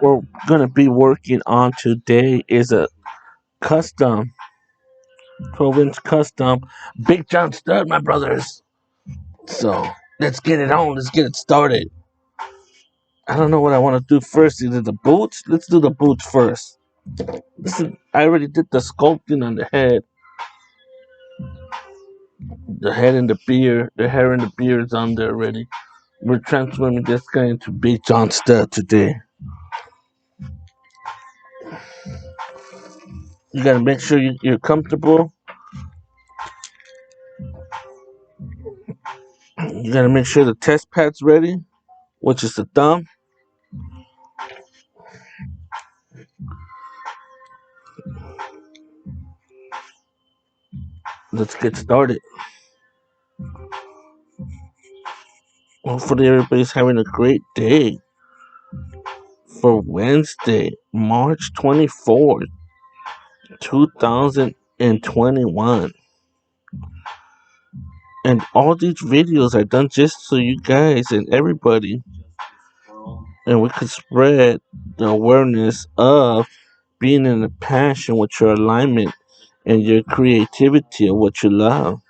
we're gonna be working on today is a custom 12-inch custom Big John stud, my brothers. So let's get it on. Let's get it started. I don't know what I want to do first. Either the boots. Let's do the boots first. I already did the sculpting on the head. The head and the beard. The hair and the beard's on there already. We're transforming this guy into Big John stud today. You gotta make sure you're comfortable. You gotta make sure the test pad's ready, which is the thumb. Let's get started. Hopefully everybody's having a great day for Wednesday, March 24th, 2021. And all these videos are done just so you guys and everybody, and we could spread the awareness of being in a passion with your alignment and your creativity of what you love.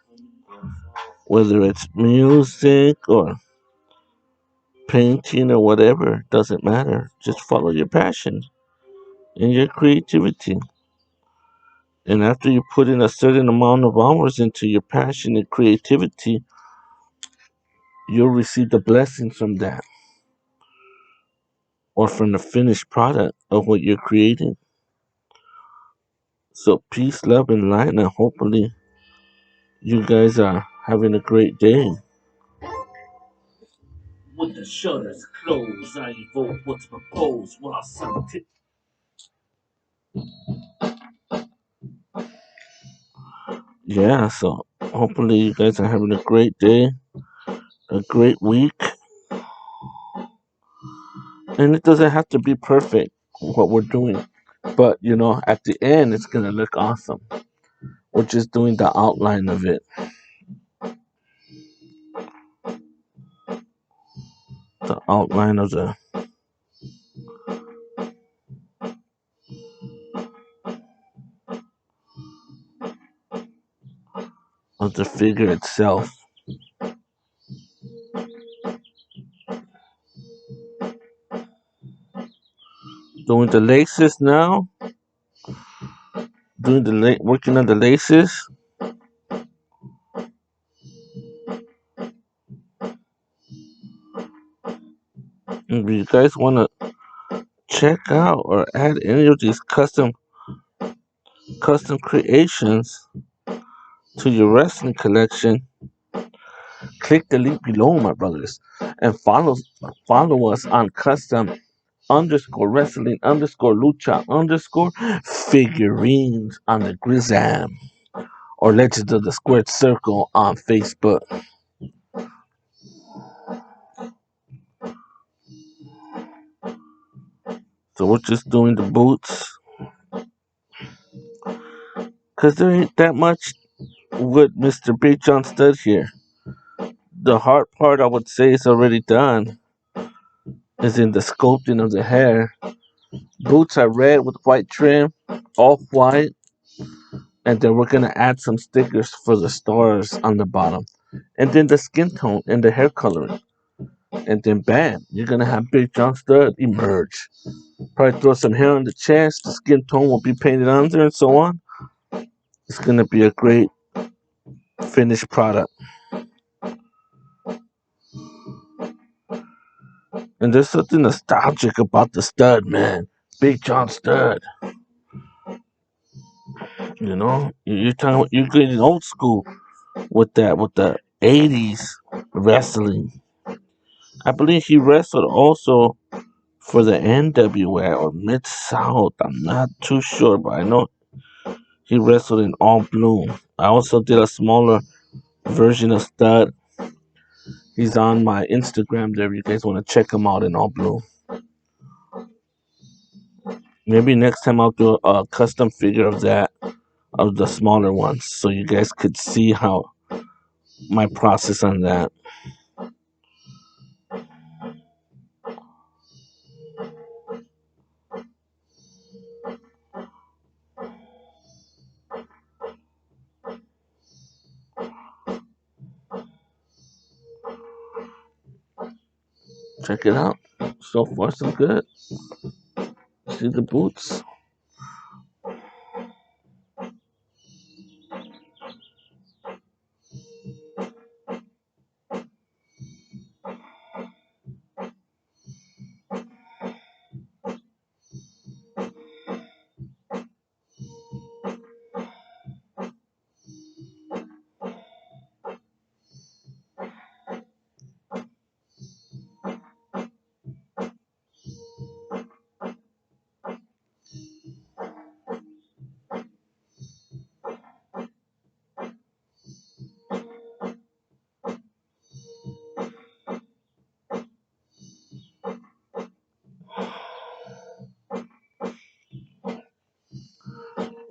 Whether it's music or painting or whatever, doesn't matter. Just follow your passion and your creativity. And after you put in a certain amount of hours into your passion and creativity, you'll receive the blessings from that or from the finished product of what you're creating. So peace, love, and light, and hopefully you guys are having a great day. With the shutters closed, I evoke what's proposed while some Yeah, so hopefully you guys are having a great day, a great week. And it doesn't have to be perfect what we're doing. But at the end it's gonna look awesome. We're just doing the outline of it. The outline of the figure itself. Doing the laces now. Working on the laces. If you guys wanna check out or add any of these custom creations to your wrestling collection, click the link below, my brothers, and follow us on custom_wrestling_lucha_figurines on the Grizzam or Legends of the Squared Circle on Facebook. So we're just doing the boots because there ain't that much with Mr. Big John Stud here. The hard part, I would say, is already done. Is in the sculpting of the hair. Boots are red with white trim, all white, and then we're gonna add some stickers for the stars on the bottom, and then the skin tone and the hair coloring, and then bam, you're gonna have Big John Stud emerge. Probably throw some hair on the chest, the skin tone will be painted on there, and so on. It's gonna be a great finished product. And there's something nostalgic about the stud, man. Big John Stud. You're getting old school with the '80s wrestling. I believe he wrestled also for the NWA or Mid South. I'm not too sure, but I know he wrestled in All Blue. I also did a smaller version of Stud. He's on my Instagram there if you guys want to check him out in All Blue. Maybe next time I'll do a custom figure of that, of the smaller ones, so you guys could see how my process on that. Check it out. So far, so good. See the boots.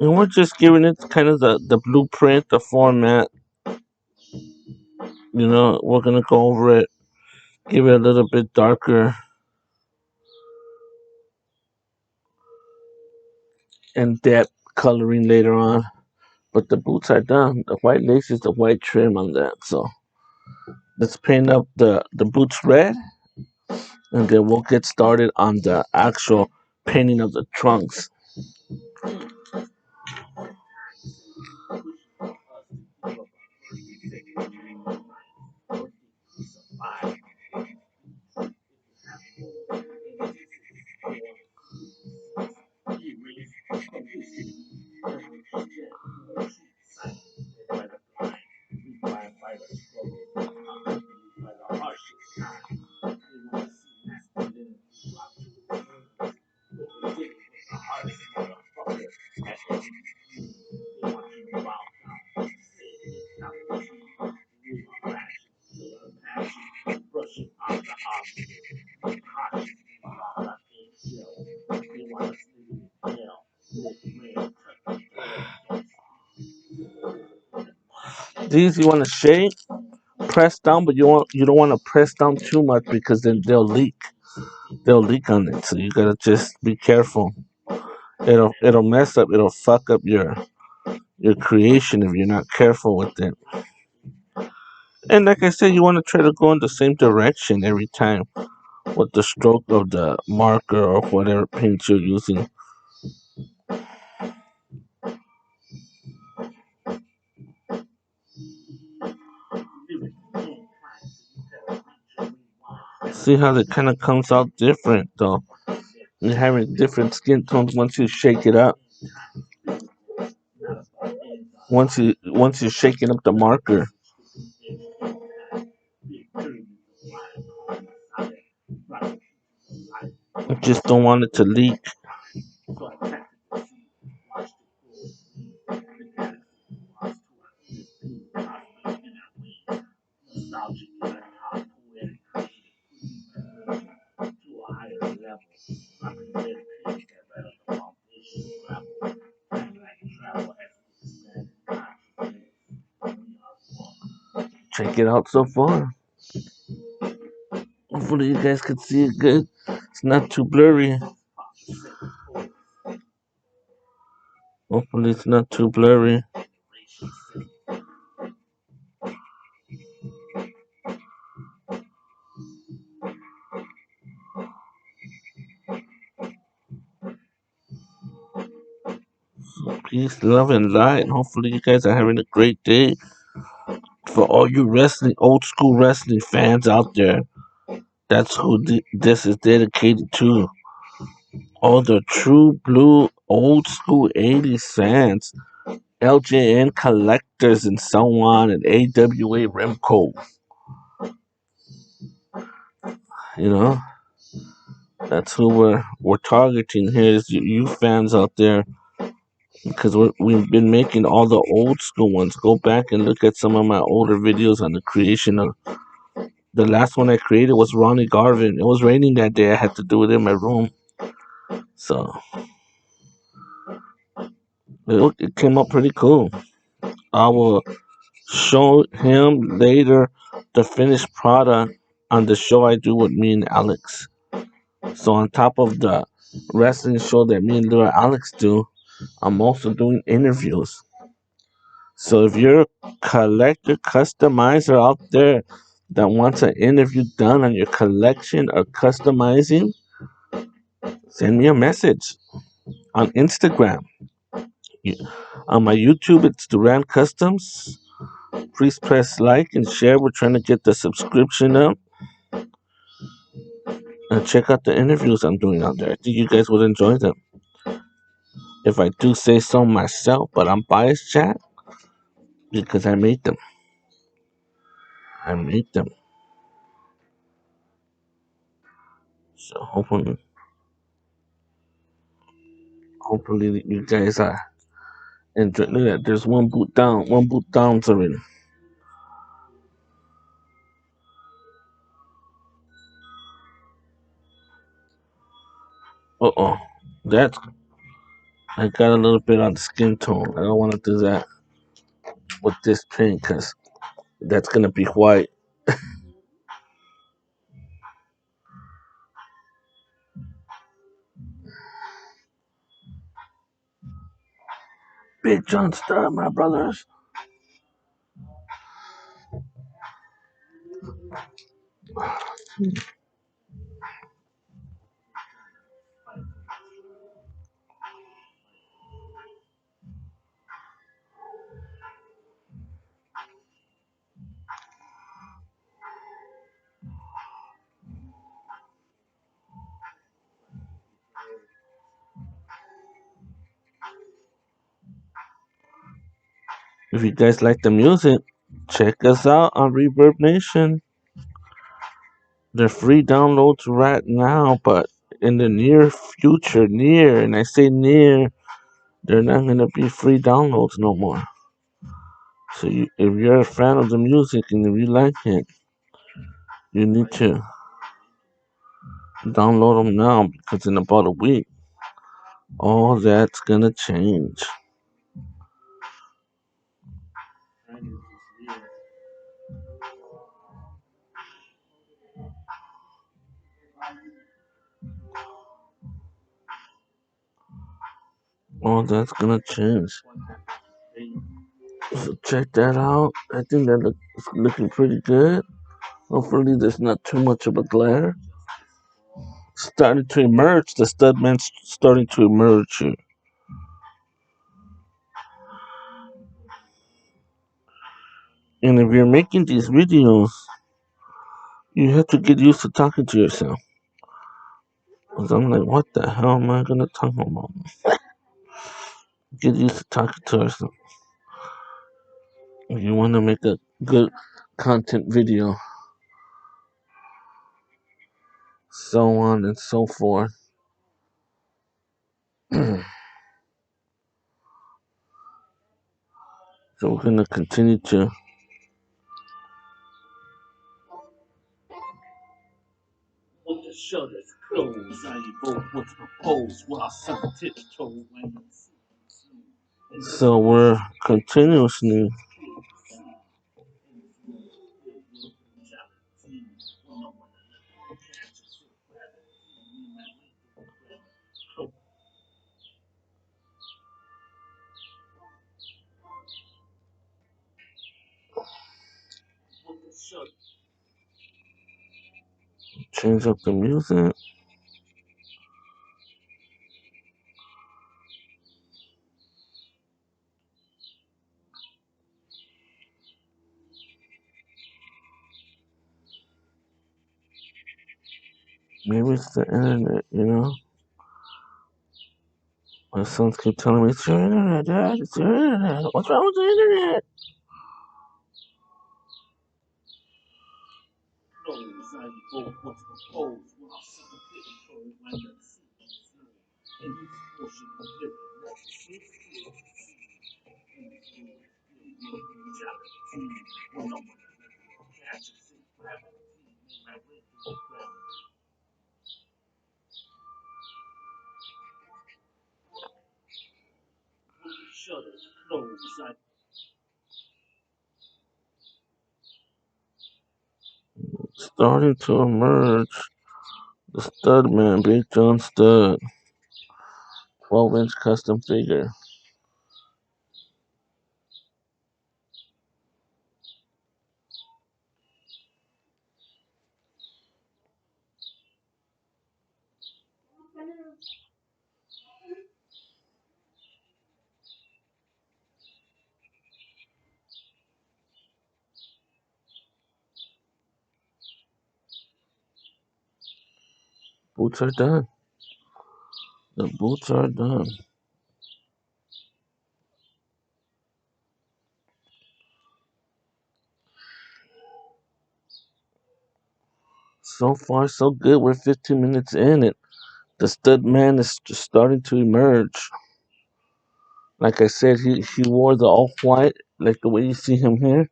And we're just giving it kind of the blueprint, the format. We're gonna go over it, give it a little bit darker and depth coloring later on. But the boots are done. The white lace is the white trim on that. So let's paint up the boots red, and then we'll get started on the actual painting of the trunks. These you want to shake, press down, but you don't want to press down too much because then they'll leak. They'll leak on it. So you gotta just be careful. It'll mess up. It'll fuck up your creation if you're not careful with it. And like I said, you want to try to go in the same direction every time with the stroke of the marker or whatever paint you're using. See how it kind of comes out different though. You're having different skin tones once you shake it up. Once you're shaking up the marker, you just don't want it to leak. Check it out so far. Hopefully you guys can see it good. It's not too blurry. Hopefully it's not too blurry. Peace, love, and light. Hopefully you guys are having a great day. For all you old school wrestling fans out there, that's who this is dedicated to. All the true blue old school 80s fans, LJN collectors, and so on, and AWA Remco. You know, that's who we're targeting here is you fans out there because we've been making all the old school ones. Go back and look at some of my older videos on the creation of the last one I created was Ronnie Garvin. It was raining that day. I had to do it in my room, so it came out pretty cool. I will show him later the finished product on the show I do with me and Alex. So on top of the wrestling show that me and little Alex do, I'm also doing interviews. So if you're a collector customizer out there, that wants an interview done on your collection or customizing, send me a message on Instagram. You- On my YouTube, it's Duran Customs. Please press like and share. We're trying to get the subscription up. And check out the interviews I'm doing out there. I think you guys would enjoy them. If I do say so myself, but I'm biased, chat, because I made them. I made them. So hopefully you guys are enjoying. Look at that. There's one boot down. One boot down already. Uh-oh. That's I got a little bit on the skin tone. I don't want to do that with this paint because that's gonna be white. Big John Star, my brothers. If you guys like the music, check us out on Reverb Nation. They're free downloads right now, but in the near future, near, and I say near, they're not gonna be free downloads no more. So if you're a fan of the music and if you like it, you need to download them now because in about a week, all that's gonna change. All that's gonna change. So check that out. I think that looks looking pretty good. Hopefully, there's not too much of a glare. Starting to emerge. The studman's starting to emerge here. And if you're making these videos, you have to get used to talking to yourself. Cause I'm like, what the hell am I gonna talk about? Get used to talking to yourself. If you want to make a good content video, so on and so forth. So we're gonna continue to with the shutters closed, I evoke what's proposed while some tiptoe. So we're continuously change up the music. Maybe it's the internet, you know. My sons keep telling me it's your internet, Dad. It's your internet. What's wrong with the internet? Starting to emerge. The stud man, Big John Stud, 12-inch custom figure. Boots are done. The boots are done. So far, so good. We're 15 minutes in it. The stud man is just starting to emerge. Like I said, he wore the off white, like the way you see him here,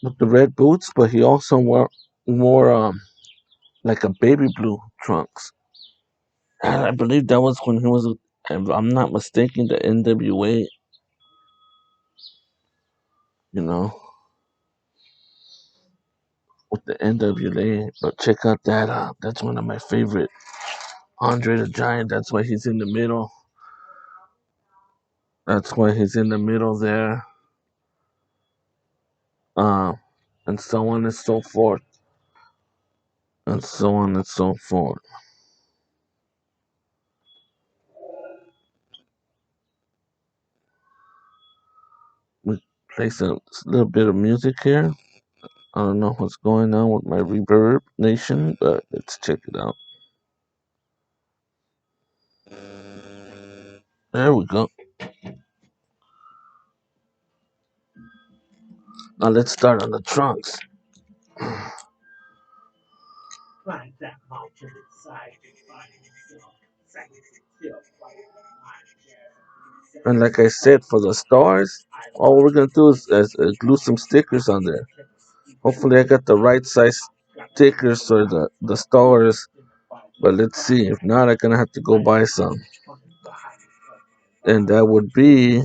with the red boots. But he also wore like a baby blue trunks. And I believe that was when he was, if I'm not mistaken, the NWA. You know, with the NWA. But check out that. That's one of my favorite. Andre the Giant. That's why he's in the middle. That's why he's in the middle there. Uh, and so on and so forth. And so on and so forth. We play some little bit of music here. I don't know what's going on with my reverb nation, but let's check it out. There we go. Now let's start on the trunks. And like I said, for the stars, all we're gonna do is glue some stickers on there. Hopefully, I got the right size stickers for the stars. But let's see. If not, I'm gonna have to go buy some. And that would be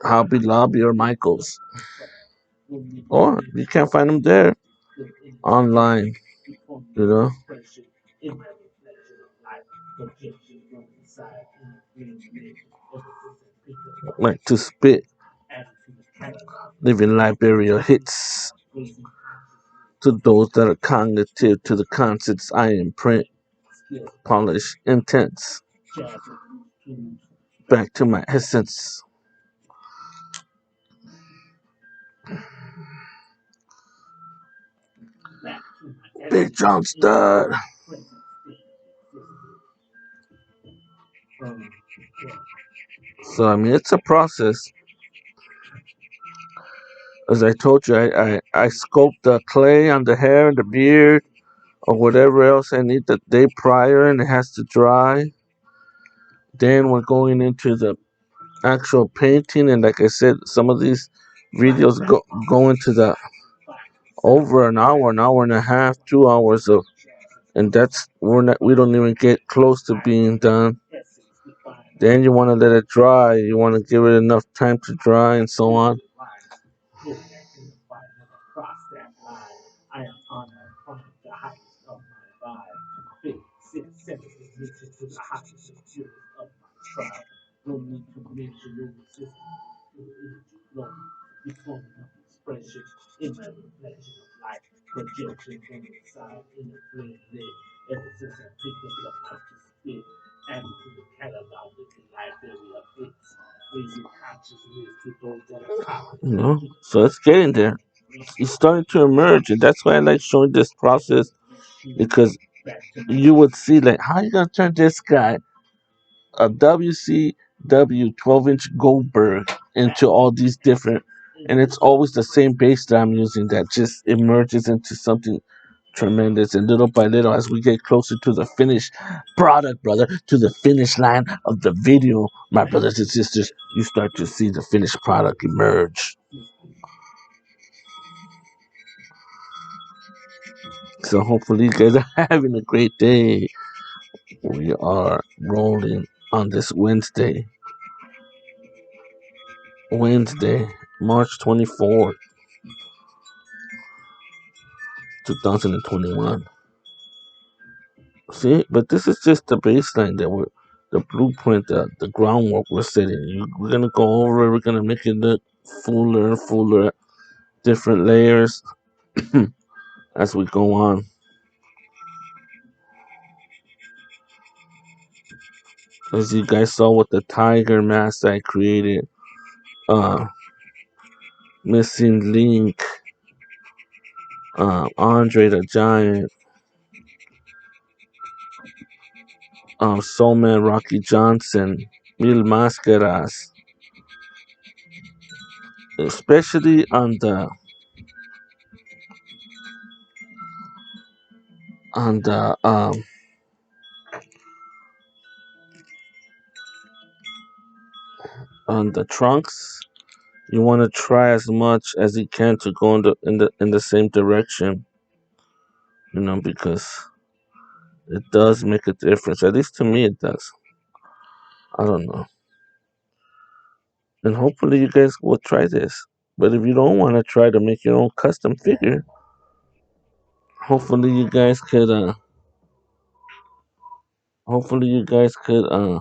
Hobby Lobby or Michaels. Or you can't find them there online. You know, like to spit, living library of hits to those that are cognitive to the concepts I imprint, polish, intense. Back to my essence. Big John Stud. So I mean, it's a process. As I told you, I sculpt the clay on the hair and the beard or whatever else I need the day prior, and it has to dry. Then we're going into the actual painting, and like I said, some of these videos go into the over an hour and a half, 2 hours of, and we don't even get close to being done. Then you want to let it dry. You want to give it enough time to dry and so on. You know, so it's getting there. It's starting to emerge, and that's why I like showing this process because you would see like how you gonna turn this guy a WCW 12-inch Goldberg into all these different, and it's always the same base that I'm using that just emerges into something tremendous. And little by little, as we get closer to the finished product, brother, to the finish line of the video, my brothers and sisters, you start to see the finished product emerge. So hopefully you guys are having a great day. We are rolling on this Wednesday, March 24th, 2021. See, but this is just the baseline that the blueprint, the groundwork we're setting. We're gonna go over it. We're gonna make it look fuller, different layers as we go on. As you guys saw with the tiger mask I created, uh, Missing Link, Andre the Giant, Soul Man Rocky Johnson, Mil Máscaras, especially on the on the trunks. You want to try as much as you can to go in the same direction, because it does make a difference. At least to me, it does. I don't know, and hopefully you guys will try this. But if you don't want to try to make your own custom figure, hopefully you guys could hopefully you guys could uh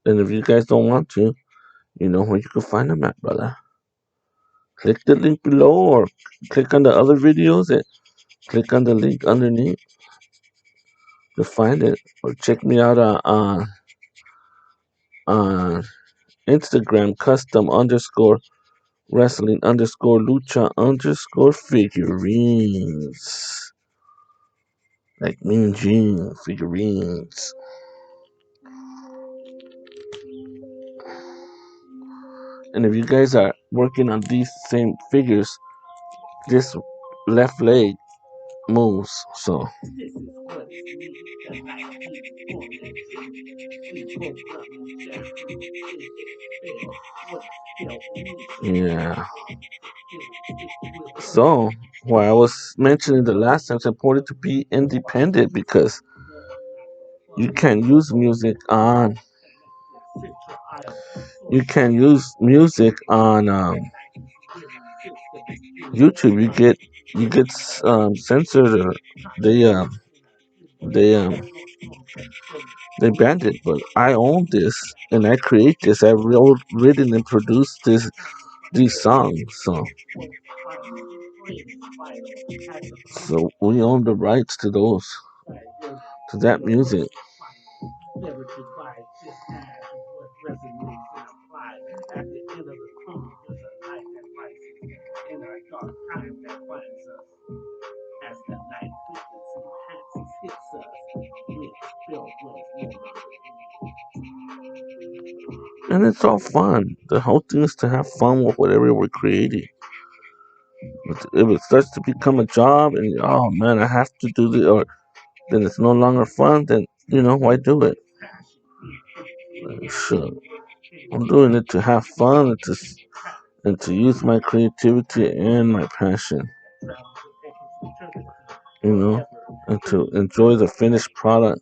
and if you guys don't want to, you know where you can find them at, brother. Click the link below or click on the other videos and click on the link underneath to find it. Or check me out on Instagram, custom underscore wrestling underscore lucha underscore figurines. Like Mean Gene figurines. And if you guys are working on these same figures, this left leg moves. So yeah. So while I was mentioning the last time, it's important to be independent because you can use music on you can use music on YouTube. You get censored, or they they um they banned it. But I own this and I create this. I wrote, written, and produced these songs. So we own the rights to that music. And it's all fun. The whole thing is to have fun with whatever we're creating. But if it starts to become a job and oh man, I have to do this, or then it's no longer fun, then why do it? Sure, I'm doing it to have fun and to use my creativity and my passion, and to enjoy the finished product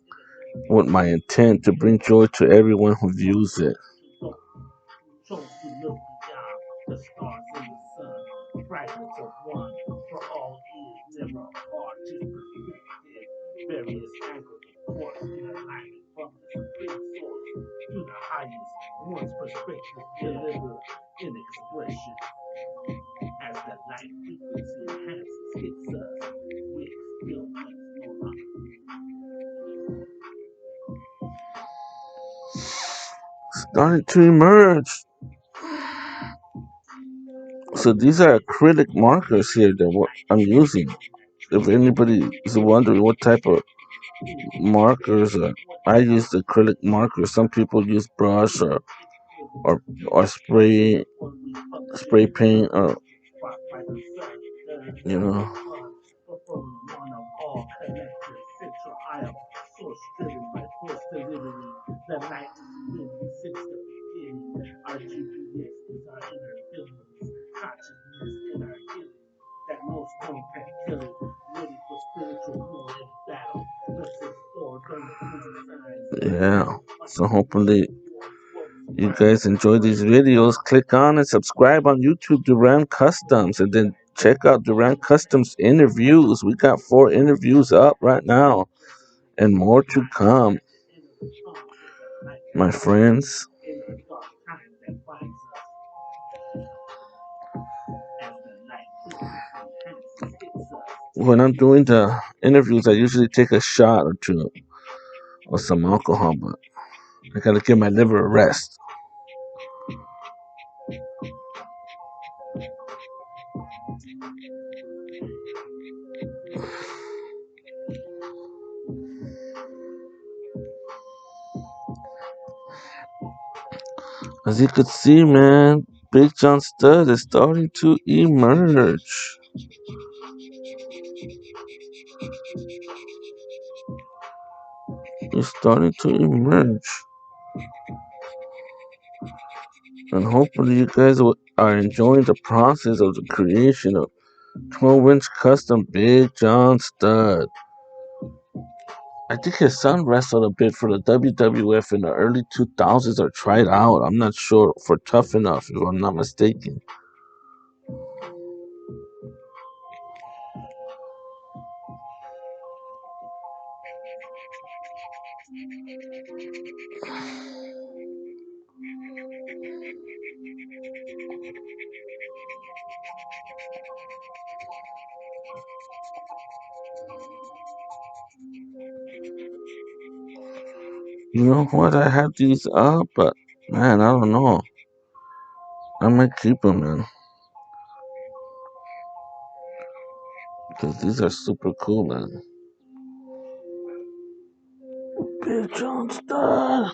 with my intent to bring joy to everyone who views it. Starting to emerge. So these are acrylic markers here that what I'm using. If anybody is wondering what type of markers, I use acrylic markers. Some people use brush or or spray paint, or you know. Yeah. So hopefully you guys enjoy these videos. Click on and subscribe on YouTube, Duran Customs, and then check out Duran Customs interviews. We got 4 interviews up right now, and more to come, my friends. When I'm doing the interviews, I usually take a shot or two or some alcohol, but I gotta give my liver a rest. As you could see, man, Big John Stud is starting to emerge. He's starting to emerge. And hopefully you guys are enjoying the process of the creation of 12-inch custom Big John Stud. I think his son wrestled a bit for the WWF in the early 2000s or tried out. I'm not sure for Tough Enough, if I'm not mistaken. You know what? I have these up, but man, I don't know. I might keep them, man, because these are super cool, man. Big John Stud.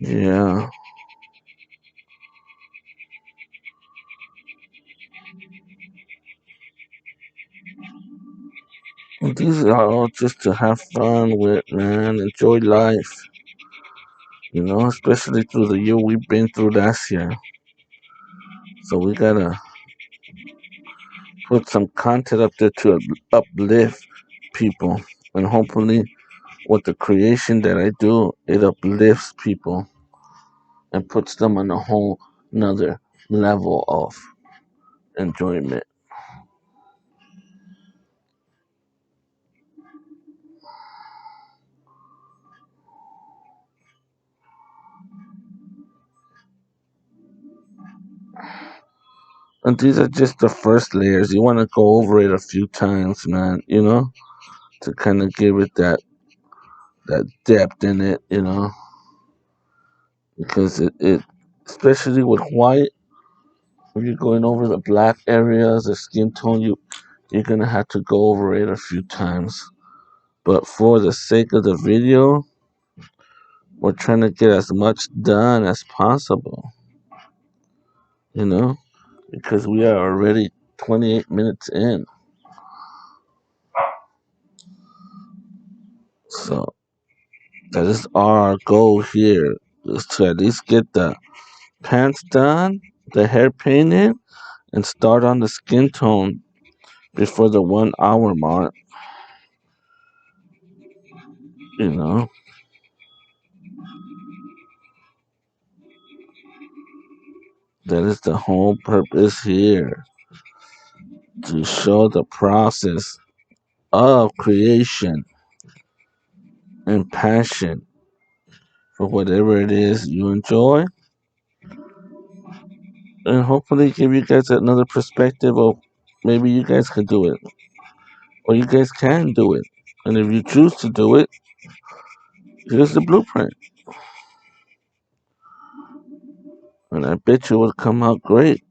Yeah. Well, these are all just to have fun with, man. Enjoy life. You know, especially through the year we've been through last year. So we gotta put some content up there to uplift people. And hopefully, with the creation that I do, it uplifts people and puts them on a whole another level of enjoyment. And these are just the first layers. You want to go over it a few times, man, to kind of give it that depth in it, because it especially with white, when you're going over the black areas, the skin tone, you're gonna have to go over it a few times. But for the sake of the video, we're trying to get as much done as possible, you know, because we are already 28 minutes in. So that is our goal here, is to at least get the pants done, the hair painted, and start on the skin tone before the 1 hour mark. You know, that is the whole purpose here, to show the process of creation and passion for whatever it is you enjoy, and hopefully give you guys another perspective of maybe you guys can do it, or you guys can do it. And if you choose to do it, here's the blueprint. And I bet you it will come out great,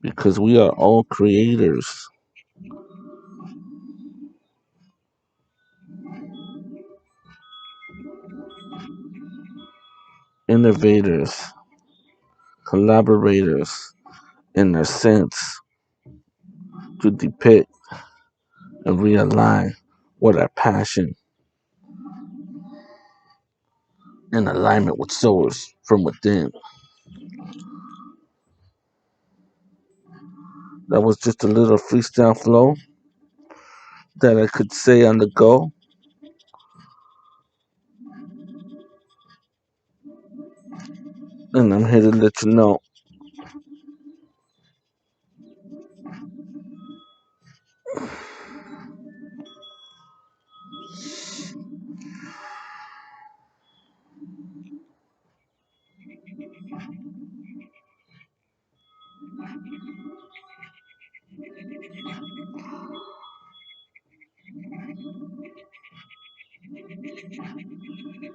because we are all creators, innovators, collaborators in a sense, to depict and realign what our passion in alignment with source from within. That was just a little freestyle flow that I could say on the go. And I'm here to let you know.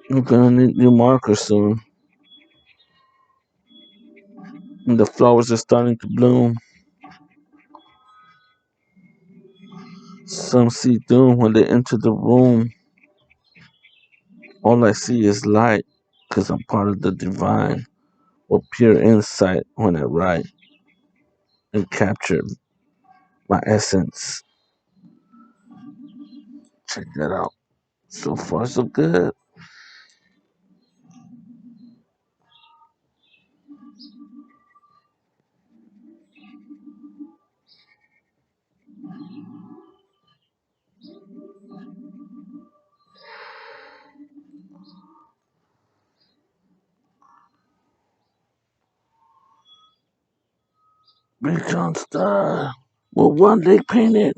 I'm gonna need new markers soon. And the flowers are starting to bloom. Some see doom when they enter the room. All I see is light, 'cause I'm part of the divine. With pure insight when I write and capture my essence. Check that out. So far, so good. Big John Star. With one leg painted,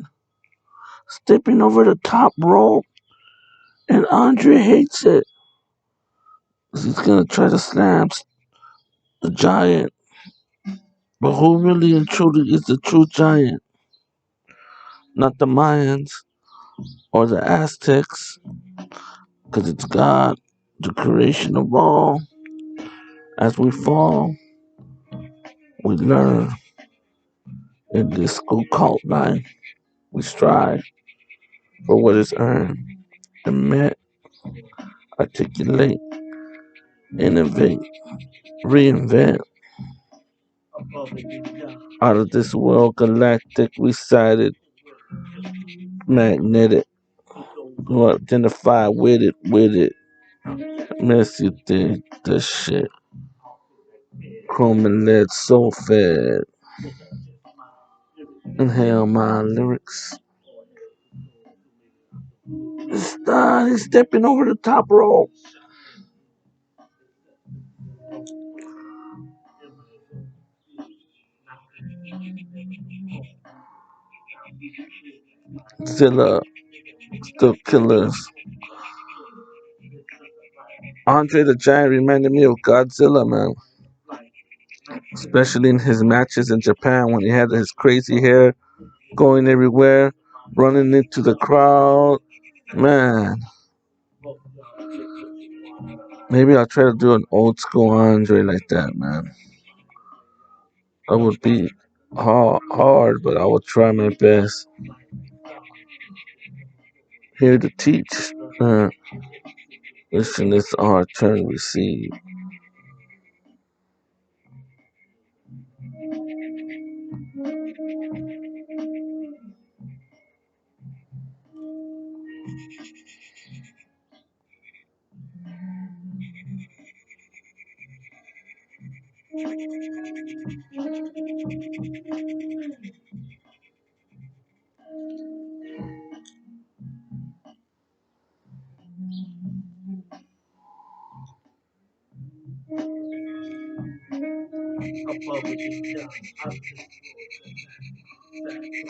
stepping over the top rope, and Andre hates it. He's gonna try to slam the giant. But who really and truly is the true giant? Not the Mayans or the Aztecs, because it's God, the creation of all. As we fall, we learn in this school cult life. We strive for what is earned, admit, articulate, innovate, reinvent. Out of this world, galactic, recited, magnetic, who identify with it. Mess you think the shit. Chrome and lead soul fed. Inhale my lyrics. He's stepping over the top rope. Zilla, still killers. Andre the Giant reminded me of Godzilla, man. Especially in his matches in Japan when he had his crazy hair going everywhere, running into the crowd. Man, maybe I'll try to do an old school Andre like that, man. That would be hard, but I will try my best. Here to teach. Listen, it's our turn to receive.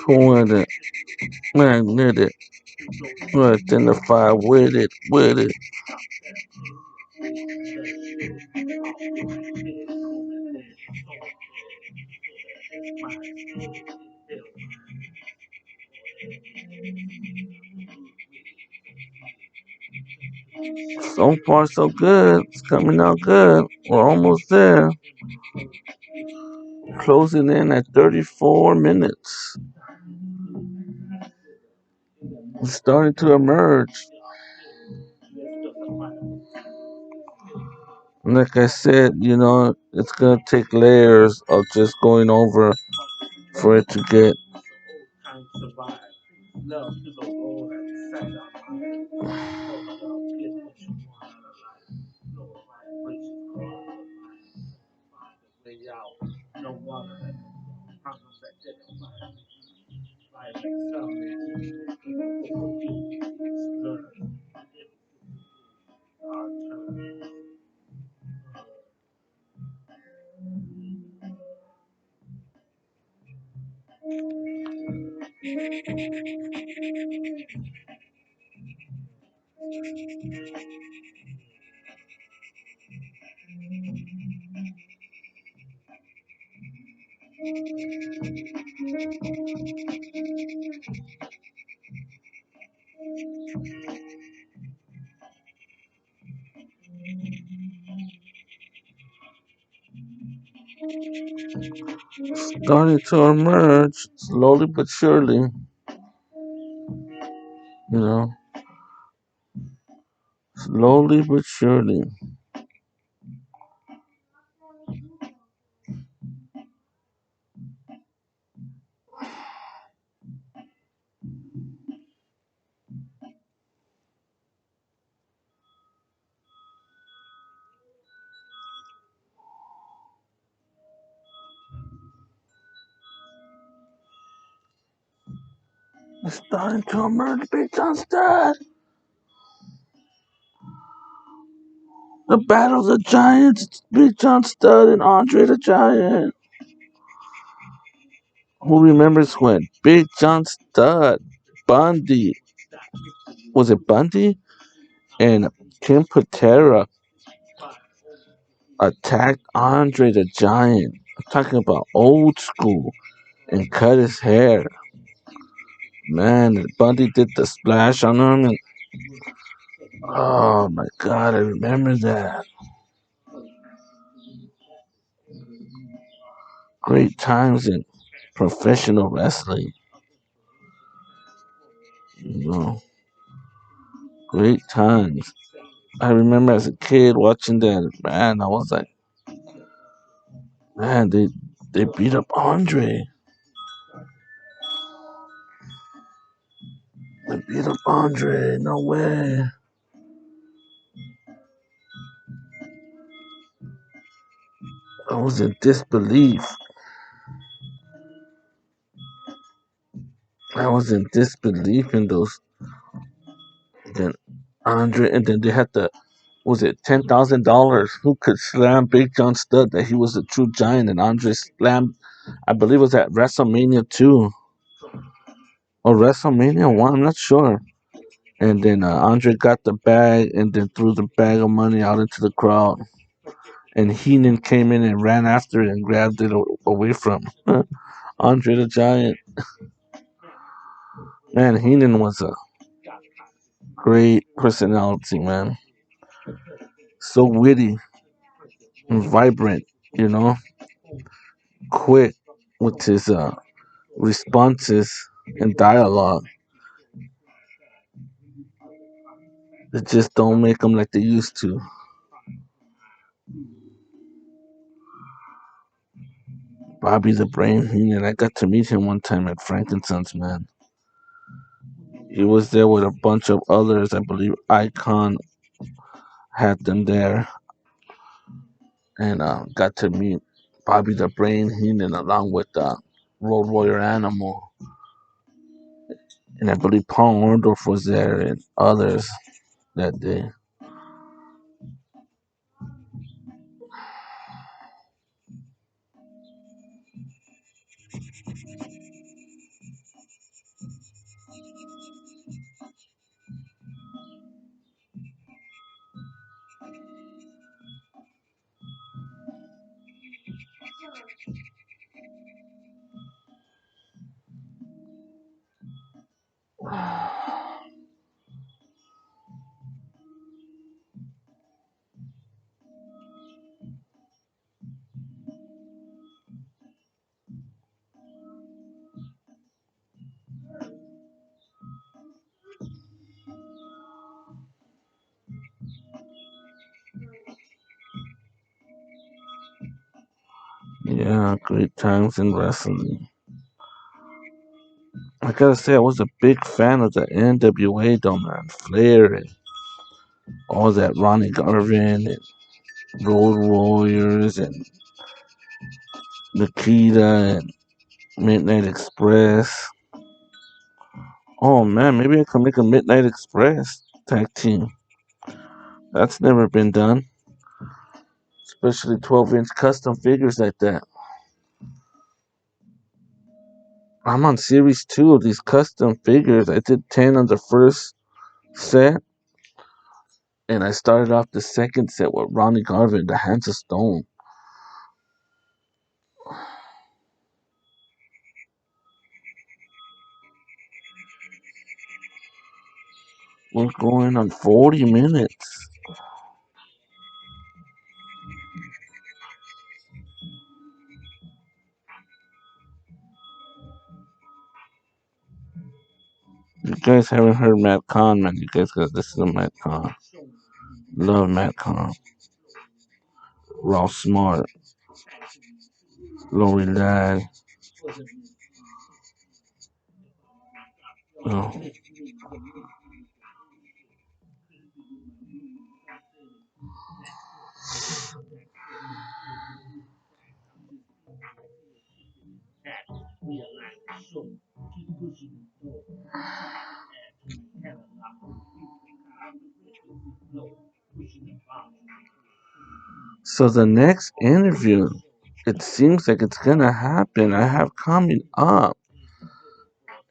Poetic, magnetic, identify with it. So far, so good. It's coming out good. We're almost there. Closing in at 34 minutes. It's starting to emerge. Like I said, it's gonna take layers of just going over for it to get. Starting to emerge slowly but surely. You know, slowly but surely. It's starting to emerge, Big John Stud. The Battle of the Giants, Big John Stud and Andre the Giant. Who remembers when Big John Stud, Bundy, was it Bundy? And Kim Patera attacked Andre the Giant. I'm talking about old school and cut his hair. Man, Bundy did the splash on him and oh my god, I remember that. Great times in professional wrestling. You know, great times. I remember as a kid watching that, man, I was like, man, they beat up Andre. They beat up Andre, no way. I was in disbelief. I was in disbelief in those. Then Andre, and then they had the was it $10,000? Who could slam Big John Studd that he was a true giant? And Andre slammed, I believe it was at WrestleMania 2 or WrestleMania 1. I'm not sure. And then Andre got the bag and then threw the bag of money out into the crowd. And Heenan came in and ran after it and grabbed it away from Andre the Giant. Man, Heenan was a great personality, man. So witty and vibrant, you know, quick with his responses and dialogue. They just don't make them like they used to. Bobby the Brain Heenan, I got to meet him one time at Frankenson's, man. He was there with a bunch of others. I believe Icon had them there, and got to meet Bobby the Brain Heenan along with Road Warrior Animal, and I believe Paul Orndorff was there and others that day. Yeah, great times in wrestling. I gotta say, I was a big fan of the NWA, though, man. Flair and all that Ronnie Garvin and Road Warriors and Nikita and Midnight Express. Oh man, maybe I can make a Midnight Express tag team. That's never been done, especially 12-inch custom figures like that. I'm on series 2 of these custom figures. I did 10 on the first set, and I started off the second set with Ronnie Garvin, the Hands of Stone. We're going on 40 minutes. You guys haven't heard Matt Con, man. You guys gotta listen to Matt Con. Love Matt Con. Raw Smart. Lori Ladd. Oh. So the next interview, it seems like it's gonna happen. I have coming up,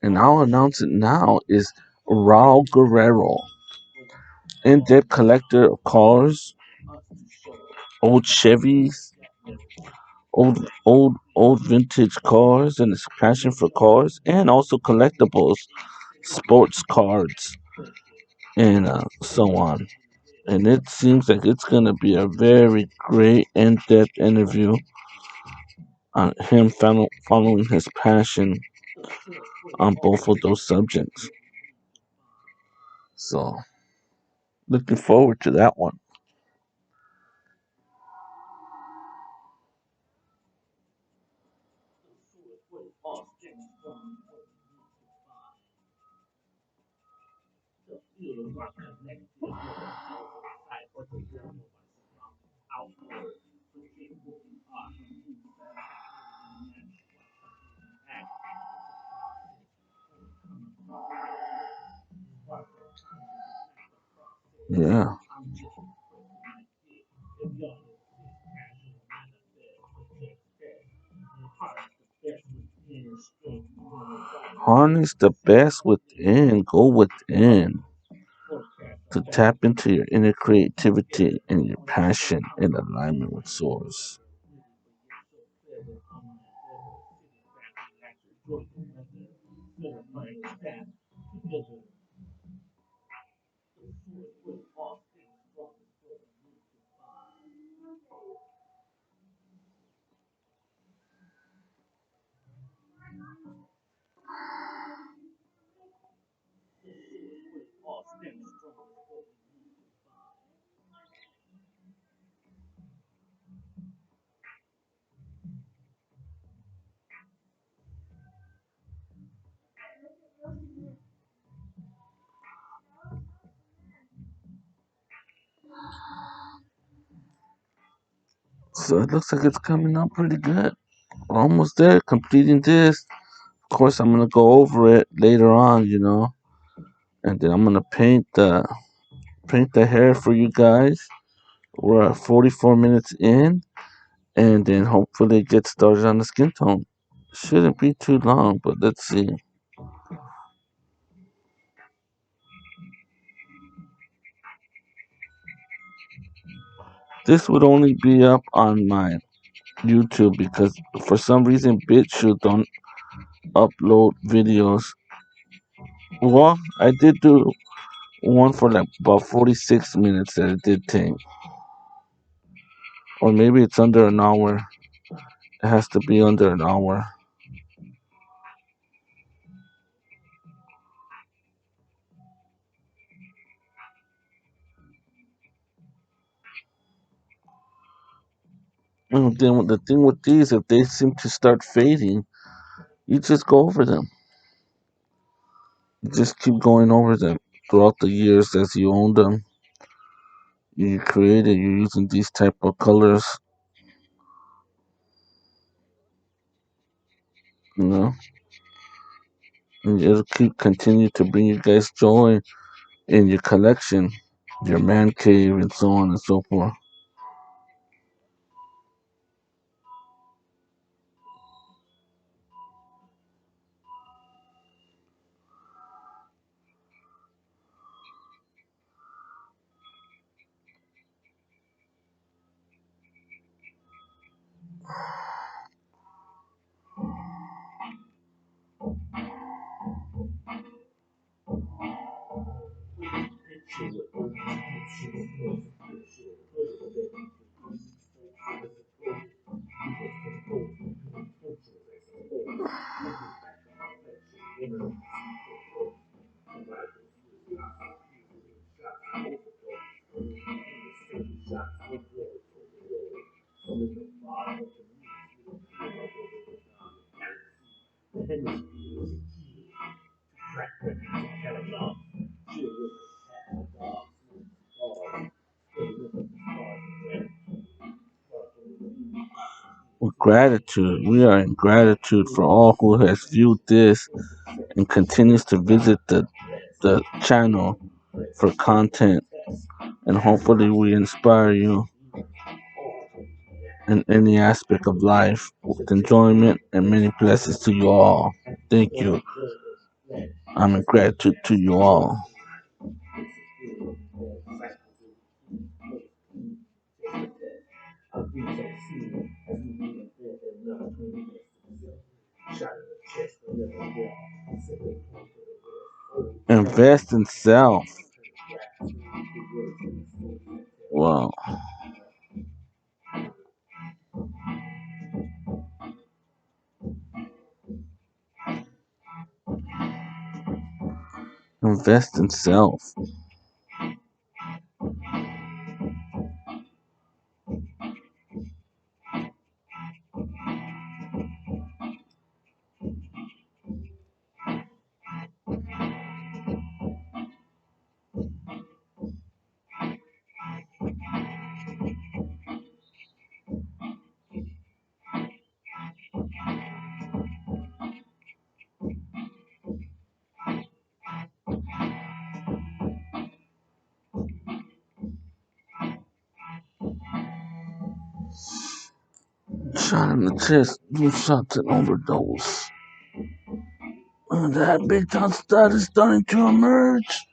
and I'll announce it now. Is Raul Guerrero, in-depth collector of cars, old Chevys, old vintage cars, and his passion for cars, and also collectibles, sports cards, and so on. And it seems like it's gonna be a very great in-depth interview on him following his passion on both of those subjects. So, looking forward to that one. Yeah. Harness the best within, go within to tap into your inner creativity and your passion in alignment with source. So it looks like it's coming out pretty good. We're almost there, completing this. Of course, I'm gonna go over it later on, and then I'm gonna paint the hair for you guys. We're at 44 minutes in, and then hopefully get started on the skin tone. Shouldn't be too long, but let's see. This would only be up on my YouTube because for some reason BitChute don't upload videos. Well, I did do one for like about 46 minutes that it did take, or maybe it's under an hour. It has to be under an hour. And then the thing with these, if they seem to start fading, you just go over them. You just keep going over them throughout the years as you own them. You create it. You're using these type of colors. you know, and it'll keep continue to bring you guys joy in your collection, your man cave, and so on and so forth. With gratitude, we are in gratitude for all who has viewed this and continues to visit the channel for content, and hopefully we inspire you in any aspect of life with enjoyment and many blessings to you all. Thank you. I'm in gratitude to you all. Invest in self. Wow. Invest in self. Shot in the chest. You shot an overdose. And that big John stud is starting to emerge.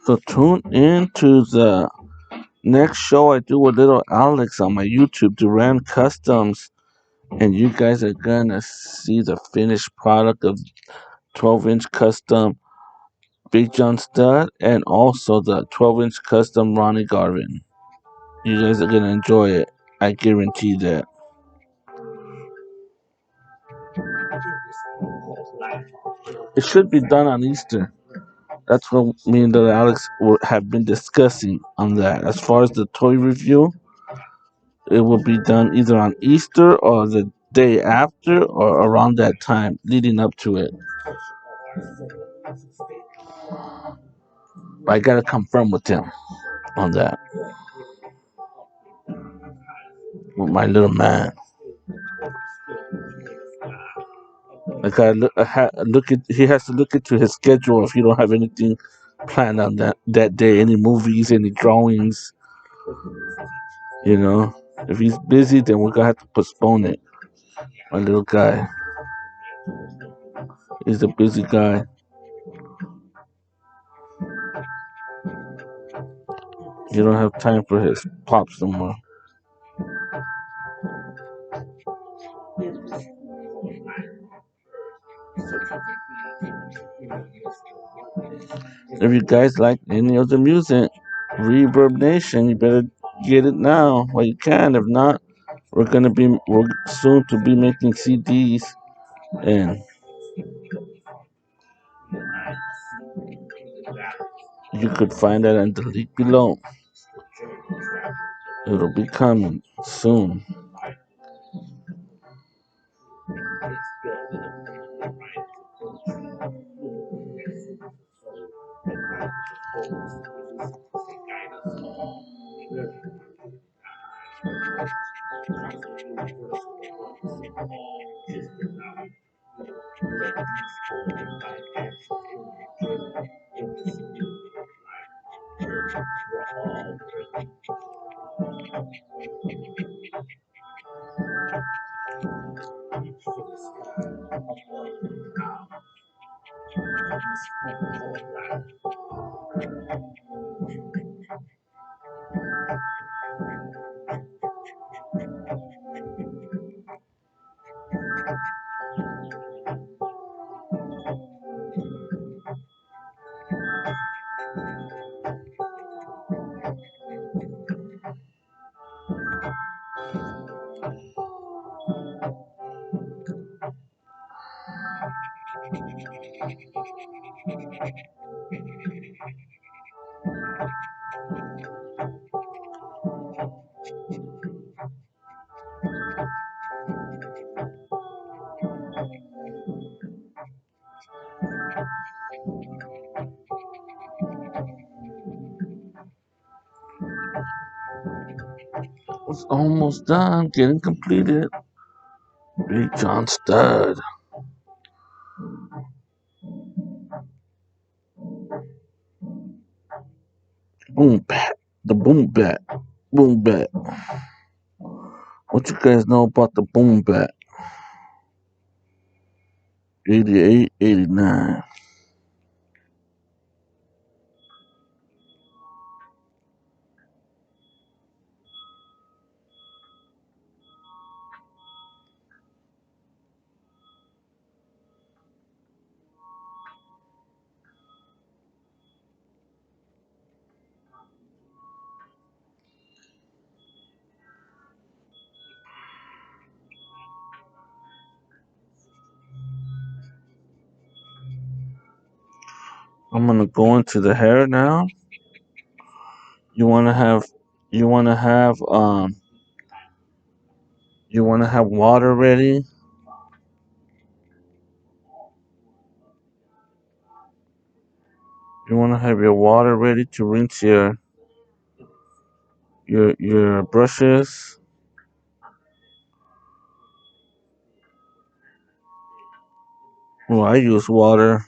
So tune in to the next show I do with little Alex on my YouTube, Duran Customs, and you guys are gonna see the finished product of 12-inch custom Big John stud and also the 12-inch custom Ronnie Garvin. You guys are gonna enjoy it. I guarantee that. It should be done on Easter. That's what me and little Alex have been discussing on that. As far as the toy review, it will be done either on Easter or the day after or around that time leading up to it. But I gotta confirm with him on that. With my little man. I gotta look at. He has to look into his schedule if he don't have anything planned on that day. Any movies, any drawings. You know, if he's busy, then we're gonna have to postpone it. My little guy. He's a busy guy. You don't have time for his pops no more. If you guys like any of the music, Reverb Nation, you better get it now while you can. If not, we're soon to be making CDs, and you could find that in the link below. It'll be coming soon. It's almost done, getting completed. Big John Stud. Boom bat. The boom bat. Boom bat. What you guys know about the boom bat? 88, 89. I'm gonna go into the hair now. You wanna have you wanna have you wanna have water ready. You wanna have your water ready to rinse your brushes. Well, I use water.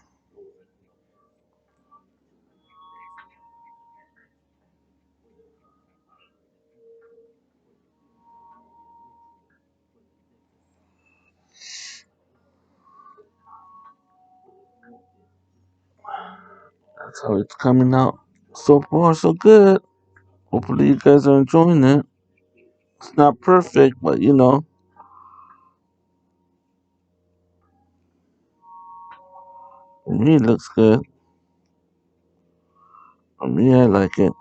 That's how it's coming out. So far, so good. Hopefully, you guys are enjoying it. It's not perfect, but for me, it looks good. For me, I like it.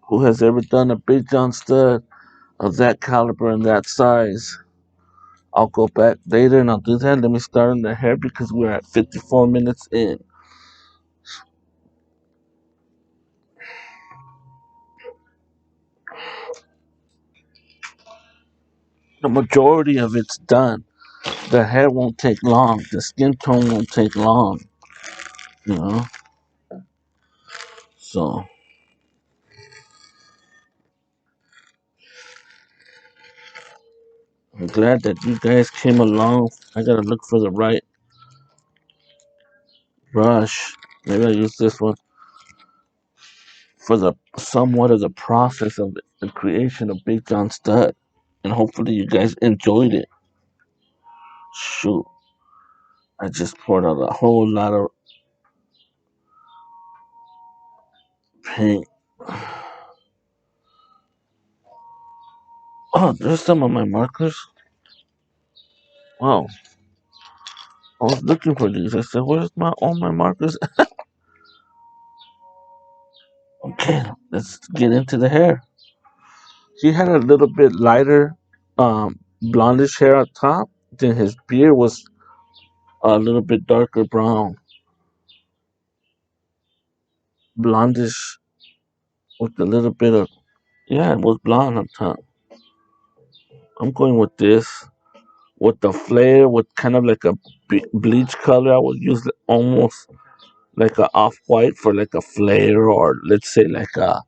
Who has ever done a Big John stud of that caliber and that size? I'll go back later and I'll do that. Let me start on the hair because we're at 54 minutes in. The majority of it's done. The hair won't take long. The skin tone won't take long. You know? So, I'm glad that you guys came along. I gotta look for the right brush. Maybe I use this one for the somewhat of the process of the creation of Big John Stud. And hopefully you guys enjoyed it. Shoot. I just poured out a whole lot of paint. Oh, there's some of my markers. Wow. I was looking for these. I said, where's all my markers? Okay, let's get into the hair. He had a little bit lighter, blondish hair on top. Then his beard was a little bit darker brown, blondish with a little bit of, yeah, it was blonde on top. I'm going with this with the flare with kind of like a bleach color. I would use almost like a off white for like a flare, or let's say like a,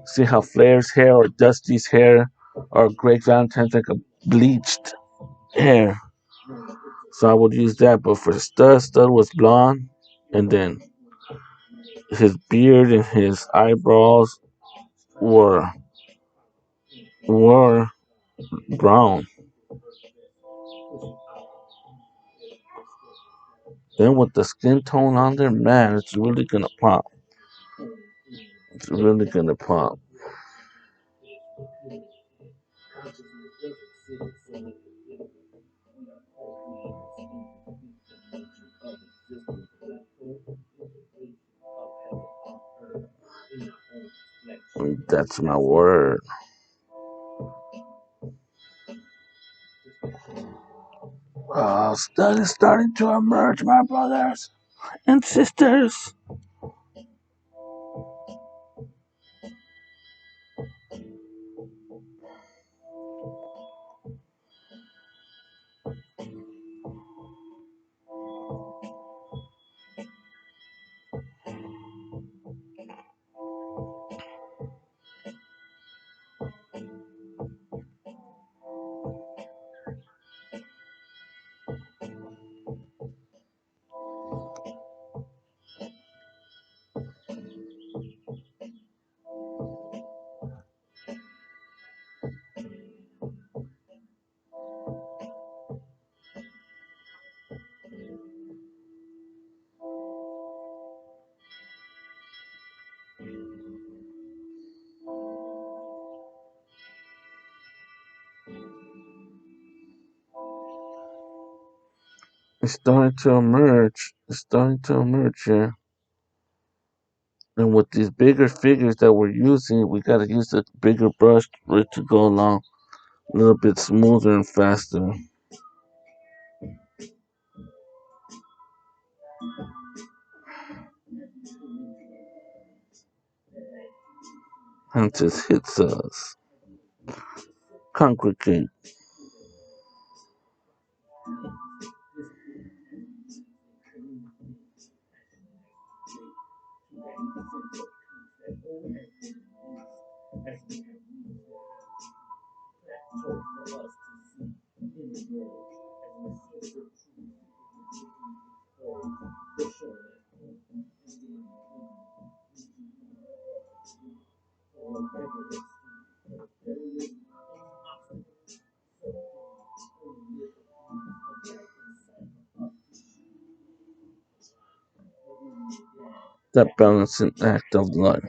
see how Flair's hair or Dusty's hair or Greg Valentine's like a bleached hair. So I would use that. But for Stud was blonde, and then his beard and his eyebrows were were brown. Then with the skin tone on there, man, it's really gonna pop. It's really gonna pop. That's my word. Stud is starting to emerge, my brothers and sisters. It's starting to emerge. It's starting to emerge here. And with these bigger figures that we're using, we gotta use a bigger brush for it to go along a little bit smoother and faster. And just hits us. Congregate. That balancing act of life.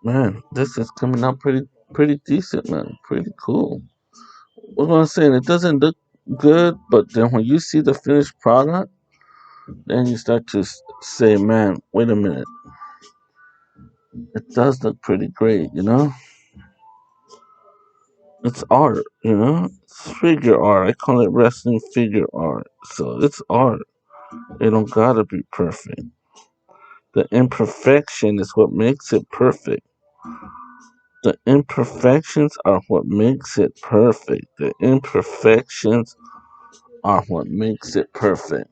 Man, this is coming out pretty decent, man. Pretty cool. What am I saying? It doesn't look good, but then when you see the finished product, then you start to say, man, wait a minute. It does look pretty great, you know? It's art, you know? It's figure art. I call it wrestling figure art. So it's art. It don't gotta be perfect. The imperfection is what makes it perfect. The imperfections are what makes it perfect. The imperfections are what makes it perfect.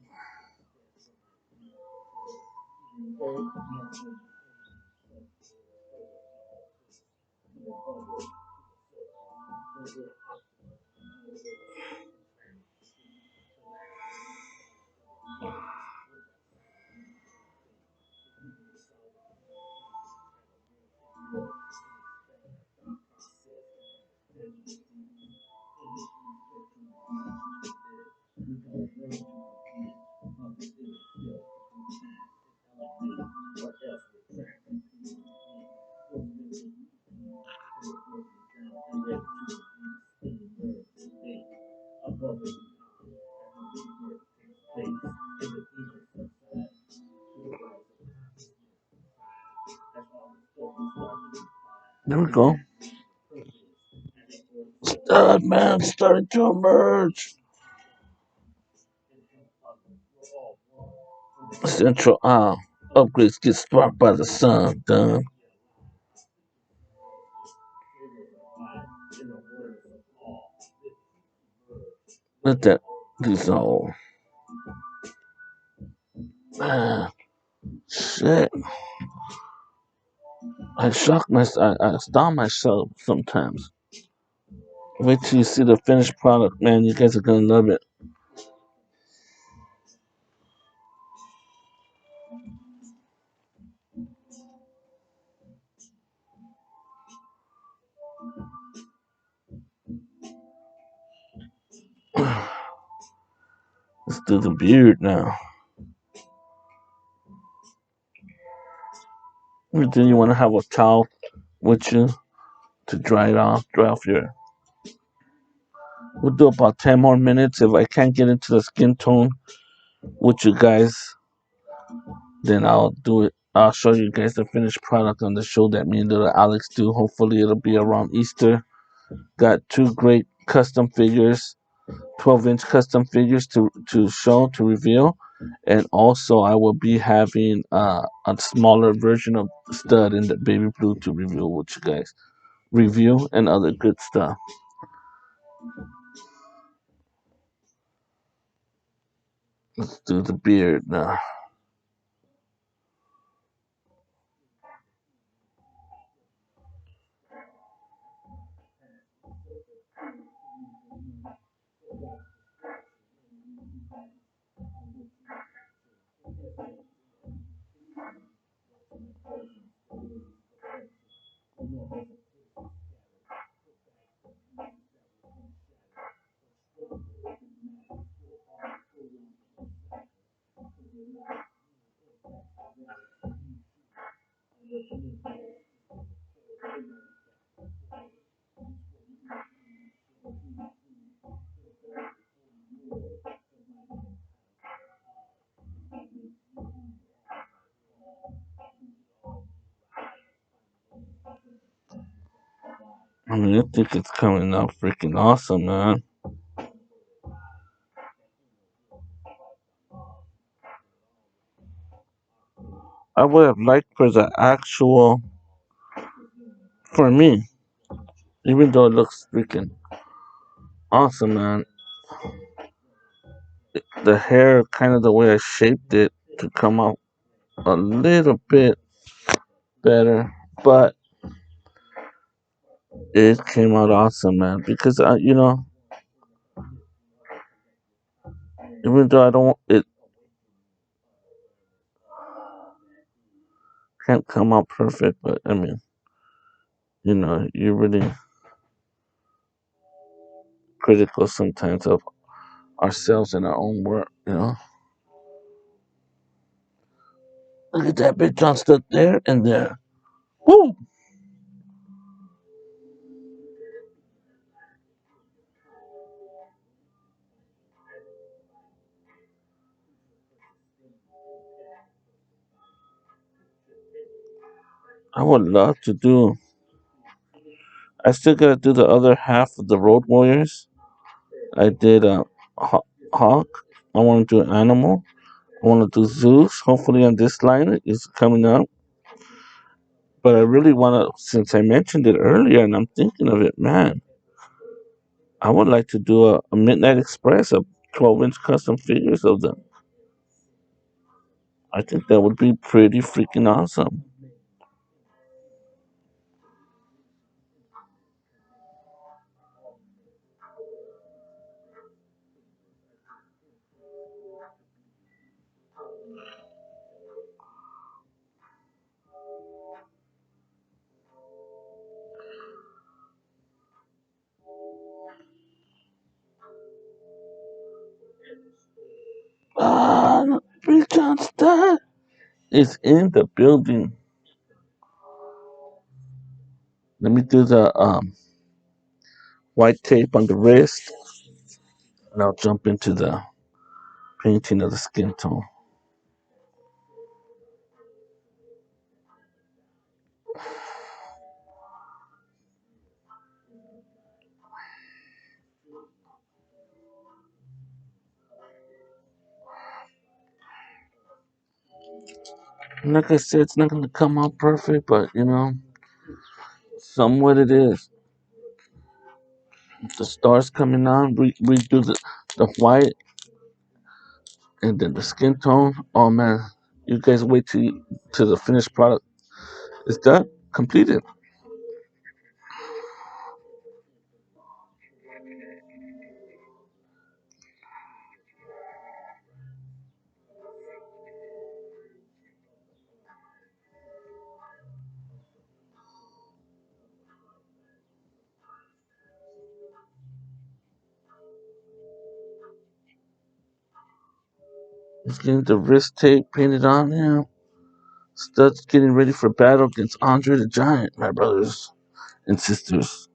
There we go. Stud man starting to emerge. Central upgrades get sparked by the sun. Done. Let that dissolve. Man, shit. I shock myself. I stop myself sometimes. Wait till you see the finished product, man. You guys are gonna love it. Let's do the beard now. Then you want to have a towel with you to dry it off, dry off your. We'll do about 10 more minutes. If I can't get into the skin tone with you guys, then I'll do it. I'll show you guys the finished product on the show that me and little Alex do. Hopefully, it'll be around Easter. Got two great custom figures, 12-inch custom figures to show, to reveal. And also, I will be having a smaller version of Stud in the baby blue to reveal with you guys. Review and other good stuff. Let's do the beard now. I mean, I think it's coming out freaking awesome, man. I would have liked for the actual, for me, even though it looks freaking awesome, man. The hair, kind of the way I shaped it to come out a little bit better, but it came out awesome, man. Because even though I don't, it can't come out perfect, but I mean, you're really critical sometimes of ourselves and our own work. Look at that bitch on stuck there and there. Woo! I would love to do. I still gotta do the other half of the Road Warriors. I did Hawk. I want to do an animal. I want to do Zeus. Hopefully on this line is coming out. But I really want to, since I mentioned it earlier and I'm thinking of it, man, I would like to do a Midnight Express of 12-inch custom figures of them. I think that would be pretty freaking awesome. Ah, Big John Stud is in the building. Let me do the white tape on the wrist. And I'll jump into the painting of the skin tone. And like I said, it's not going to come out perfect, but somewhat it is. The stars coming on, we do the white and then the skin tone. Oh man, you guys wait till the finished product is done, completed. It's getting the wrist tape painted on. Yeah, studs getting ready for battle against Andre the Giant, my brothers and sisters.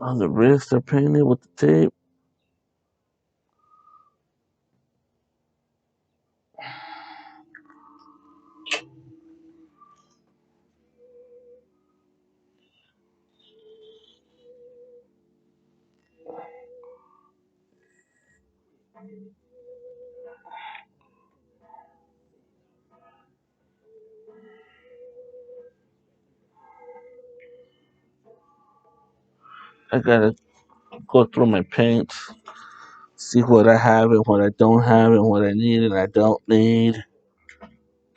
On the wrist, they're painted with the tape. I gotta go through my paints, see what I have and what I don't have and what I need and I don't need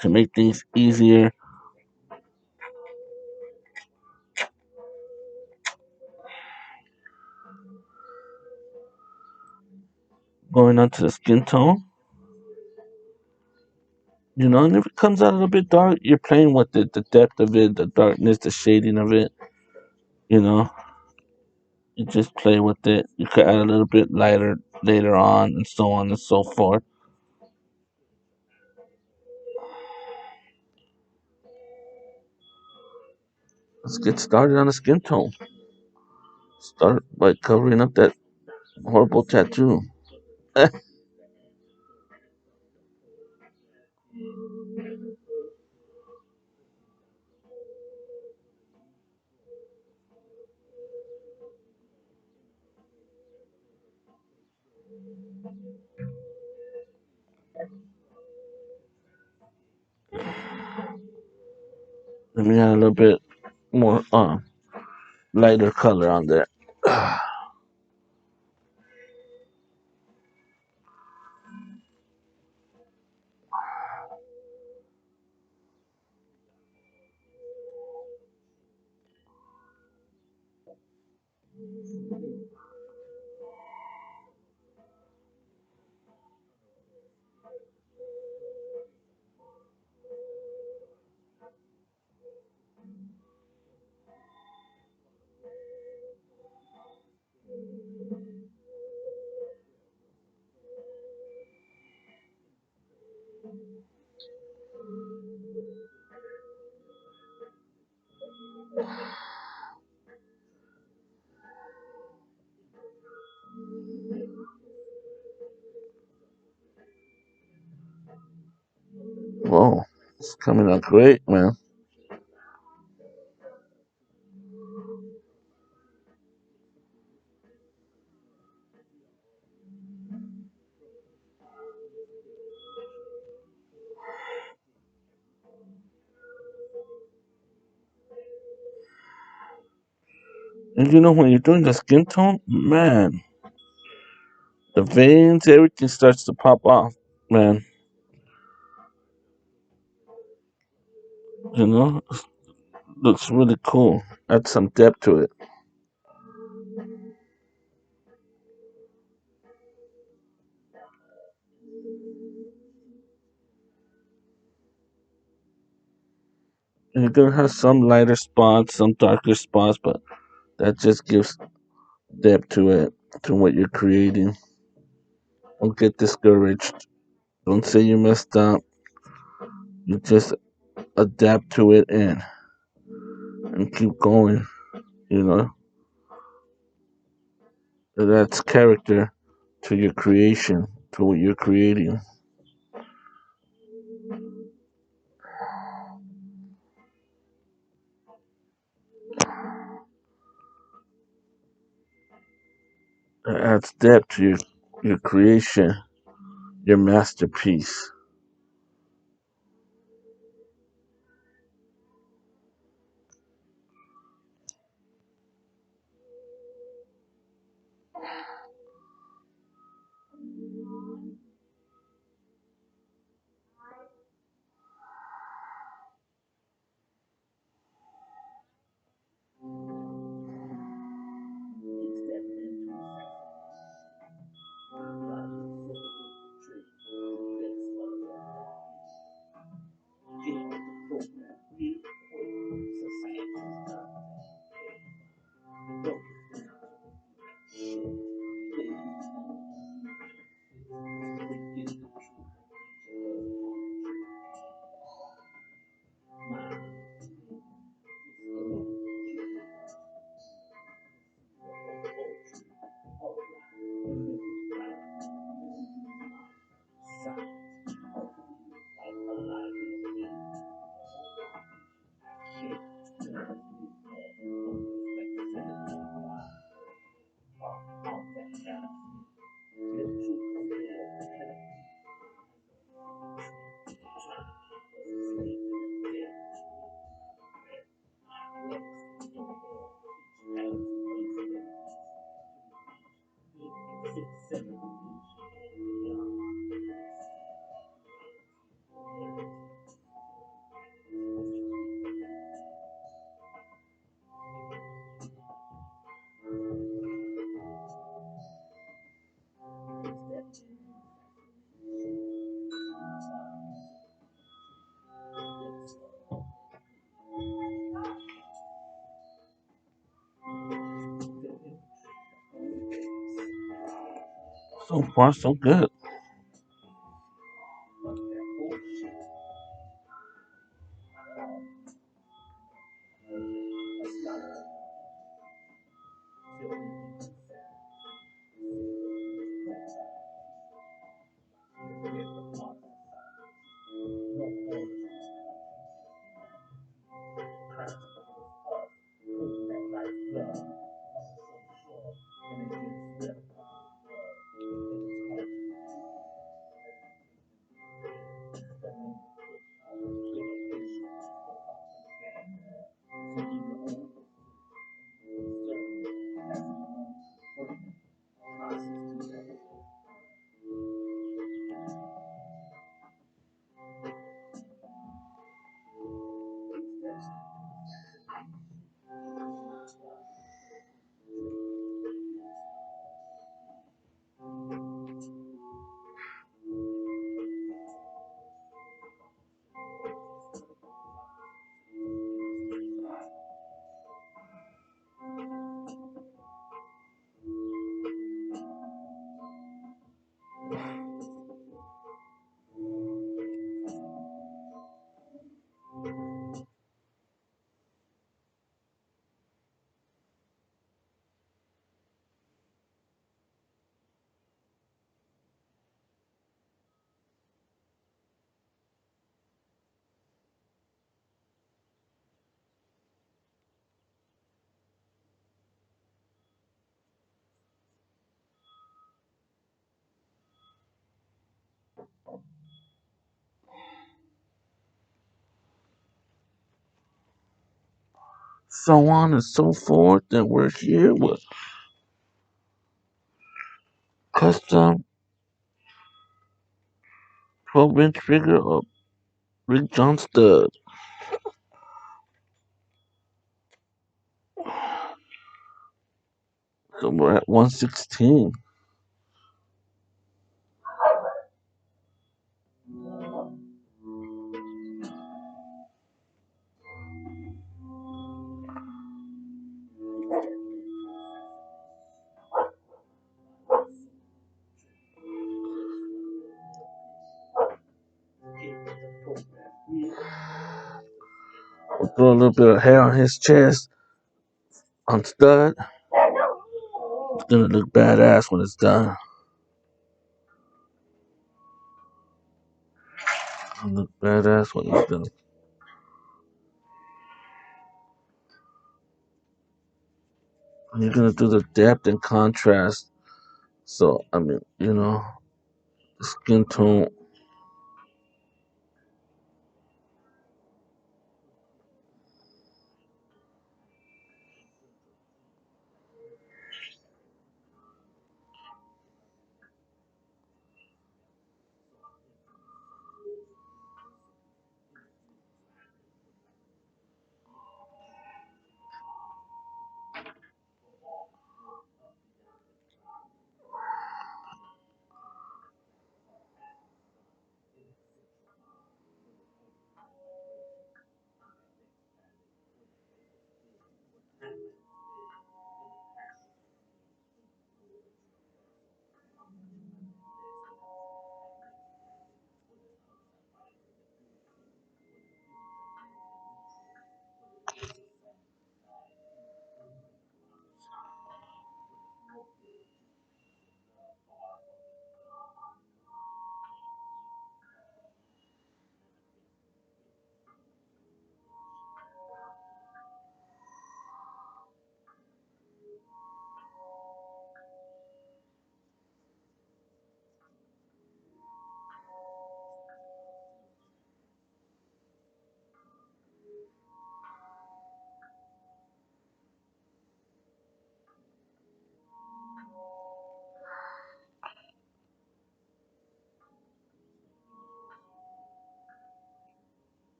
to make things easier. Going on to the skin tone, and if it comes out a little bit dark, you're playing with it, the depth of it, the darkness, the shading of it, you know. You just play with it. You could add a little bit lighter later on and so on and so forth. Let's get started on the skin tone. Start by covering up that horrible tattoo. Let me add a little bit more lighter color on there. It's coming out great, man. And you know when you're doing the skin tone, man, the veins, everything starts to pop off, man. You know, looks really cool. Add some depth to it. And you're gonna have some lighter spots, some darker spots, but that just gives depth to it, to what you're creating. Don't get discouraged. Don't say you messed up. You just adapt to it and keep going. You know, that's character to your creation, to what you're creating. It adds depth to your creation, your masterpiece. So far, so good. so on and so forth. And we're here with custom 12-inch figure of Rick John Stud. So we're at 116. We'll throw a little bit of hair on his chest on Stud. It's gonna look badass when it's done. It'll look badass when it's done. And you're gonna do the depth and contrast. So I mean, the skin tone.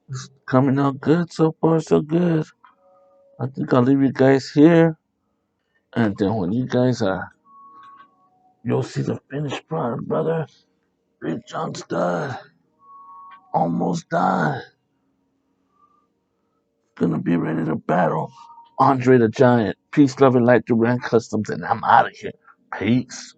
It's coming out good so far, so good. I think I'll leave you guys here, and then when you guys you'll see the finished product, brother. Big John Stud, almost done. Gonna be ready to battle Andre the Giant. Peace, love, and light to Brand Customs, and I'm out of here. Peace.